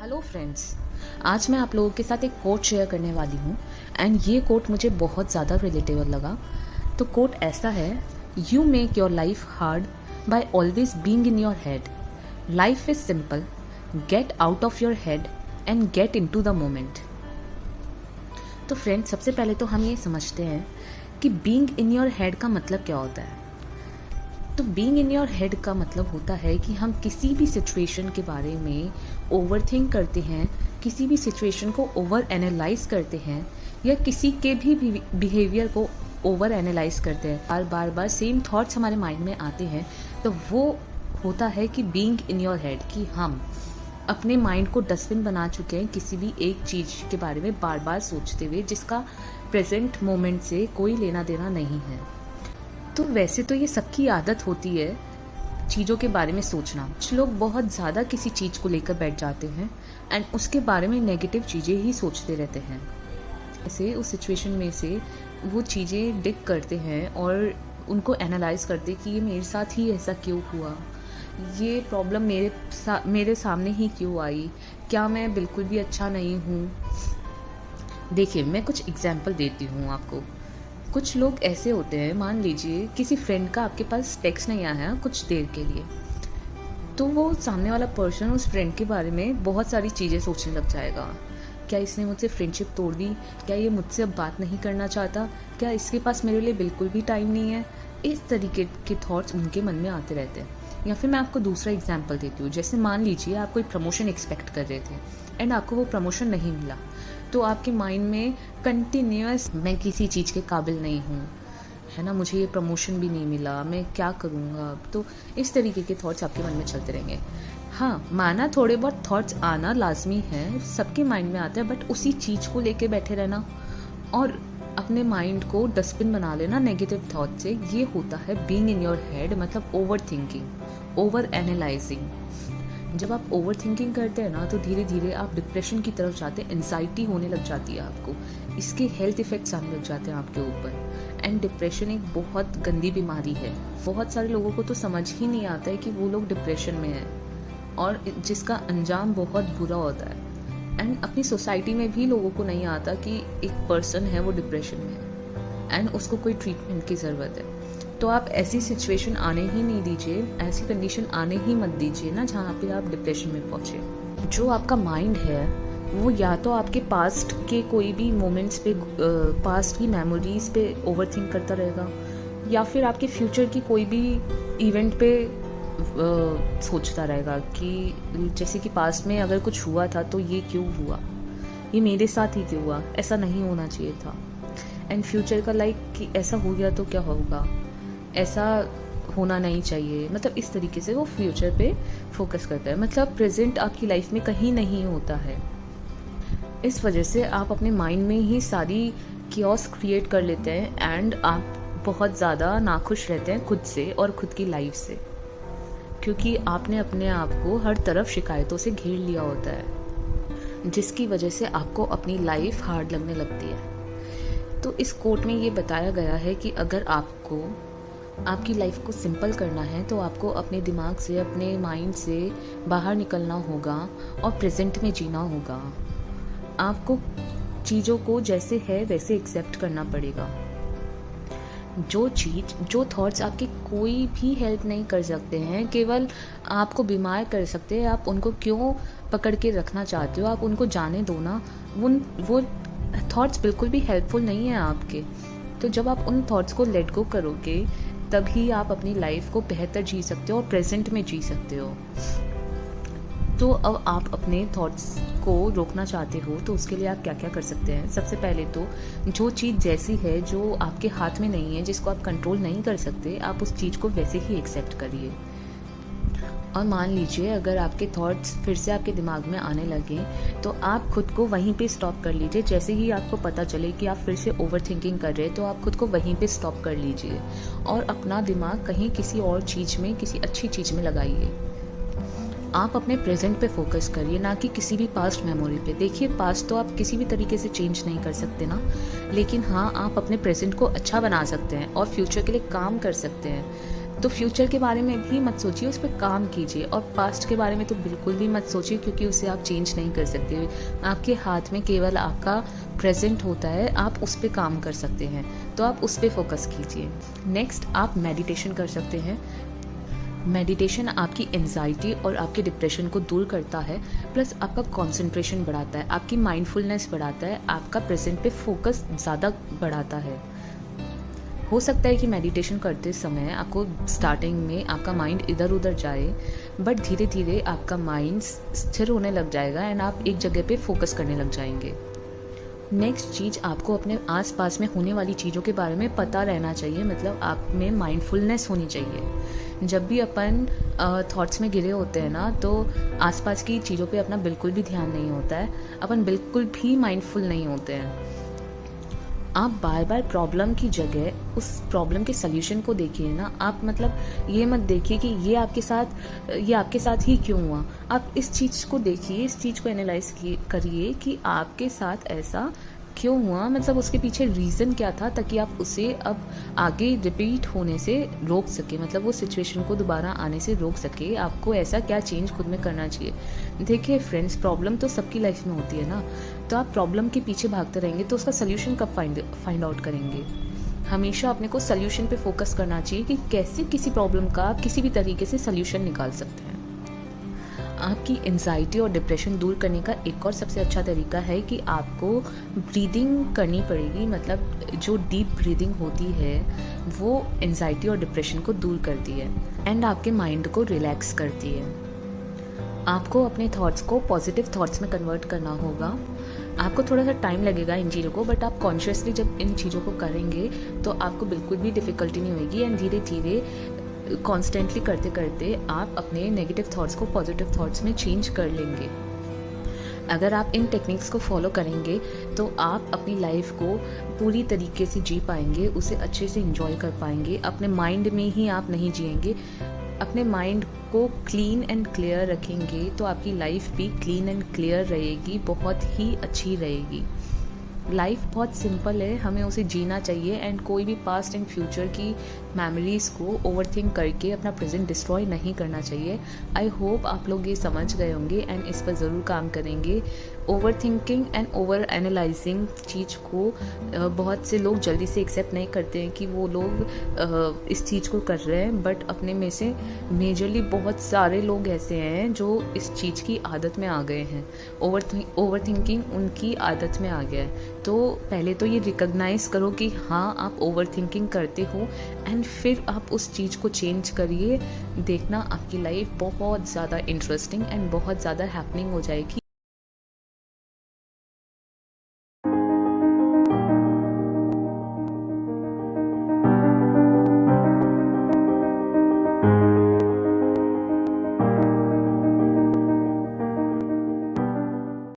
Hello friends, आज मैं आप लोगों के साथ एक कोट शेयर करने वाली हूँ एंड ये कोट मुझे बहुत ज़्यादा रिलेटेबल लगा। तो कोट ऐसा है, you make your life hard by always being in your head. Life is simple, get out of your head and get into the moment. तो फ्रेंड्स, सबसे पहले तो हम ये समझते हैं कि बीइंग इन योर हेड का मतलब क्या होता है। तो बीइंग इन योर हेड का मतलब होता है कि हम किसी भी सिचुएशन के बारे में ओवरथिंक करते हैं, किसी भी सिचुएशन को ओवर एनालाइज करते हैं या किसी के भी बिहेवियर को ओवर एनालाइज करते हैं। बार बार सेम थॉट्स हमारे माइंड में आते हैं, तो वो होता है कि बीइंग इन योर हेड, कि हम अपने माइंड को डस्टबिन बना चुके हैं किसी भी एक चीज़ के बारे में बार बार सोचते हुए, जिसका प्रेजेंट मोमेंट से कोई लेना देना नहीं है। तो वैसे तो ये सबकी आदत होती है चीज़ों के बारे में सोचना। कुछ लोग बहुत ज़्यादा किसी चीज़ को लेकर बैठ जाते हैं एंड उसके बारे में नेगेटिव चीज़ें ही सोचते रहते हैं। ऐसे उस सिचुएशन में से वो चीज़ें डिग करते हैं और उनको एनालाइज करते कि ये मेरे साथ ही ऐसा क्यों हुआ, ये प्रॉब्लम मेरे सामने ही क्यों आई, क्या मैं बिल्कुल भी अच्छा नहीं हूँ। देखिए, मैं कुछ एग्जाम्पल देती हूँ आपको। कुछ लोग ऐसे होते हैं, मान लीजिए किसी फ्रेंड का आपके पास टेक्स्ट नहीं आया कुछ देर के लिए, तो वो सामने वाला पर्सन उस फ्रेंड के बारे में बहुत सारी चीज़ें सोचने लग जाएगा। क्या इसने मुझसे फ्रेंडशिप तोड़ दी, क्या ये मुझसे अब बात नहीं करना चाहता, क्या इसके पास मेरे लिए बिल्कुल भी टाइम नहीं है। इस तरीके के थॉट्स उनके मन में आते रहते हैं। या फिर मैं आपको दूसरा एग्जाम्पल देती हूँ। जैसे मान लीजिए आप कोई प्रमोशन एक्सपेक्ट कर रहे थे एंड आपको वो प्रमोशन नहीं मिला, तो आपके माइंड में कंटिन्यूअस, मैं किसी चीज़ के काबिल नहीं हूँ, है ना, मुझे ये प्रमोशन भी नहीं मिला, मैं क्या करूँगा अब। तो इस तरीके के थॉट्स आपके मन में चलते रहेंगे। हाँ, माना थोड़े बहुत थॉट्स आना लाजमी है, सबके माइंड में आता है, बट उसी चीज़ को लेके बैठे रहना और अपने माइंड को डस्टबिन बना लेना नेगेटिव थॉट से, ये होता है बीइंग इन योर हेड, मतलब ओवर थिंकिंग, ओवर एनालाइजिंग। जब आप ओवर थिंकिंग करते हैं ना, तो धीरे धीरे आप डिप्रेशन की तरफ जाते हैं, एंजाइटी होने लग जाती है आपको, इसके हेल्थ इफेक्ट्स आने लग जाते हैं आपके ऊपर। एंड डिप्रेशन एक बहुत गंदी बीमारी है। बहुत सारे लोगों को तो समझ ही नहीं आता है कि वो लोग डिप्रेशन में हैं, और जिसका अंजाम बहुत बुरा होता है। एंड अपनी सोसाइटी में भी लोगों को नहीं आता कि एक पर्सन है वो डिप्रेशन में है एंड उसको कोई ट्रीटमेंट की ज़रूरत है। तो आप ऐसी सिचुएशन आने ही नहीं दीजिए, ऐसी कंडीशन आने ही मत दीजिए ना जहाँ पे आप डिप्रेशन में पहुँचे। जो आपका माइंड है वो या तो आपके पास्ट के कोई भी मोमेंट्स पे, पास्ट की मेमोरीज पे ओवरथिंक करता रहेगा, या फिर आपके फ्यूचर की कोई भी इवेंट पे सोचता रहेगा कि जैसे कि पास्ट में अगर कुछ हुआ था तो ये क्यों हुआ, ये मेरे साथ ही क्यों हुआ, ऐसा नहीं होना चाहिए था। एंड फ्यूचर का कि ऐसा हो गया तो क्या होगा, ऐसा होना नहीं चाहिए। मतलब इस तरीके से वो फ्यूचर पे फोकस करता है, मतलब प्रेजेंट आपकी लाइफ में कहीं नहीं होता है। इस वजह से आप अपने माइंड में ही सारी कियोस क्रिएट कर लेते हैं एंड आप बहुत ज़्यादा नाखुश रहते हैं खुद से और खुद की लाइफ से, क्योंकि आपने अपने आप को हर तरफ शिकायतों से घेर लिया होता है, जिसकी वजह से आपको अपनी लाइफ हार्ड लगने लगती है। तो इस कोट में ये बताया गया है कि अगर आपको आपकी लाइफ को सिंपल करना है तो आपको अपने दिमाग से, अपने माइंड से बाहर निकलना होगा और प्रेजेंट में जीना होगा। आपको चीज़ों को जैसे है वैसे एक्सेप्ट करना पड़ेगा। जो थॉट्स आपके कोई भी हेल्प नहीं कर सकते हैं, केवल आपको बीमार कर सकते हैं, आप उनको क्यों पकड़ के रखना चाहते हो, आप उनको जाने दो ना। वो थॉट्स बिल्कुल भी हेल्पफुल नहीं है आपके। तो जब आप उन थॉट्स को लेट गो करोगे, तभी आप अपनी लाइफ को बेहतर जी सकते हो और प्रेजेंट में जी सकते हो। तो अब आप अपने थॉट्स को रोकना चाहते हो तो उसके लिए आप क्या क्या कर सकते हैं। सबसे पहले तो जो चीज़ जैसी है, जो आपके हाथ में नहीं है, जिसको आप कंट्रोल नहीं कर सकते, आप उस चीज़ को वैसे ही एक्सेप्ट करिए। और मान लीजिए अगर आपके थॉट्स फिर से आपके दिमाग में आने लगे, तो आप खुद को वहीं पे स्टॉप कर लीजिए। जैसे ही आपको पता चले कि आप फिर से ओवर थिंकिंग कर रहे हैं, तो आप खुद को वहीं पे स्टॉप कर लीजिए और अपना दिमाग कहीं किसी और चीज़ में, किसी अच्छी चीज़ में लगाइए। आप अपने प्रेजेंट पे फोकस करिए, ना कि किसी भी पास्ट मेमोरी पे। देखिए, पास्ट तो आप किसी भी तरीके से चेंज नहीं कर सकते ना, लेकिन हाँ, आप अपने प्रेजेंट को अच्छा बना सकते हैं और फ्यूचर के लिए काम कर सकते हैं। तो फ्यूचर के बारे में भी मत सोचिए, उस पर काम कीजिए। और पास्ट के बारे में तो बिल्कुल भी मत सोचिए, क्योंकि उसे आप चेंज नहीं कर सकते। आपके हाथ में केवल आपका प्रेजेंट होता है, आप उस पर काम कर सकते हैं, तो आप उस पर फोकस कीजिए। नेक्स्ट, आप मेडिटेशन कर सकते हैं। मेडिटेशन आपकी एंजाइटी और आपके डिप्रेशन को दूर करता है, प्लस आपका कंसंट्रेशन बढ़ाता है, आपकी माइंडफुलनेस बढ़ाता है, आपका प्रेजेंट पे फोकस ज़्यादा बढ़ाता है। हो सकता है कि मेडिटेशन करते समय आपको स्टार्टिंग में आपका माइंड इधर उधर जाए, बट धीरे धीरे आपका माइंड स्थिर होने लग जाएगा एंड आप एक जगह पे फोकस करने लग जाएंगे। नेक्स्ट चीज़, आपको अपने आसपास में होने वाली चीज़ों के बारे में पता रहना चाहिए, मतलब आप में माइंडफुलनेस होनी चाहिए। जब भी अपन थॉट्स में गिरे होते हैं ना, तो आसपास की चीज़ों पे अपना बिल्कुल भी ध्यान नहीं होता है, अपन बिल्कुल भी माइंडफुल नहीं होते हैं। आप बार बार प्रॉब्लम की जगह उस प्रॉब्लम के सल्यूशन को देखिए ना। आप मतलब ये मत देखिए कि ये आपके साथ ही क्यों हुआ। आप इस चीज़ को देखिए, इस चीज़ को एनालाइज करिए कि आपके साथ ऐसा क्यों हुआ, मतलब उसके पीछे रीज़न क्या था, ताकि आप उसे अब आगे रिपीट होने से रोक सके, मतलब वो सिचुएशन को दोबारा आने से रोक सके। आपको ऐसा क्या चेंज खुद में करना चाहिए। देखिए फ्रेंड्स, प्रॉब्लम तो सबकी लाइफ में होती है ना, तो आप प्रॉब्लम के पीछे भागते रहेंगे तो उसका सोल्यूशन कब फाइंड आउट करेंगे। हमेशा अपने को सोल्यूशन पे फोकस करना चाहिए कि कैसे किसी प्रॉब्लम का आप किसी भी तरीके से सोल्यूशन निकाल सकते हैं। आपकी एंजाइटी और डिप्रेशन दूर करने का एक और सबसे अच्छा तरीका है कि आपको ब्रीदिंग करनी पड़ेगी। मतलब जो डीप ब्रीदिंग होती है वो एंजाइटी और डिप्रेशन को दूर करती है एंड आपके माइंड को रिलैक्स करती है। आपको अपने थॉट्स को पॉजिटिव थॉट्स में कन्वर्ट करना होगा। आपको थोड़ा सा टाइम लगेगा इन चीज़ों को, बट आप कॉन्शियसली जब इन चीज़ों को करेंगे तो आपको बिल्कुल भी डिफ़िकल्टी नहीं होगी एंड धीरे धीरे कॉन्स्टेंटली करते करते आप अपने नेगेटिव थॉट्स को पॉजिटिव थॉट्स में चेंज कर लेंगे। अगर आप इन टेक्निक्स को फॉलो करेंगे तो आप अपनी लाइफ को पूरी तरीके से जी पाएंगे, उसे अच्छे से इंजॉय कर पाएंगे। अपने माइंड में ही आप नहीं जिएंगे, अपने माइंड को क्लीन एंड क्लियर रखेंगे तो आपकी लाइफ भी क्लीन एंड क्लियर रहेगी, बहुत ही अच्छी रहेगी। लाइफ बहुत सिंपल है, हमें उसे जीना चाहिए एंड कोई भी पास्ट एंड फ्यूचर की मेमोरीज़ को ओवरथिंक करके अपना प्रेजेंट डिस्ट्रॉय नहीं करना चाहिए। आई होप आप लोग ये समझ गए होंगे एंड इस पर ज़रूर काम करेंगे। Overthinking and overanalysing चीज़ को बहुत से लोग जल्दी से एक्सेप्ट नहीं करते हैं कि वो लोग इस चीज़ को कर रहे हैं, बट अपने में से मेजरली बहुत सारे लोग ऐसे हैं जो इस चीज़ की आदत में आ गए हैं। ओवर थिंकिंग उनकी आदत में आ गया है। तो पहले तो ये रिकॉग्नाइज़ करो कि हाँ आप ओवर थिंकिंग करते हो एंड फिर आप उस चीज़ को चेंज करिए। देखना आपकी लाइफ बहुत ज़्यादा इंटरेस्टिंग एंड बहुत ज़्यादा हैपनिंग हो जाएगी।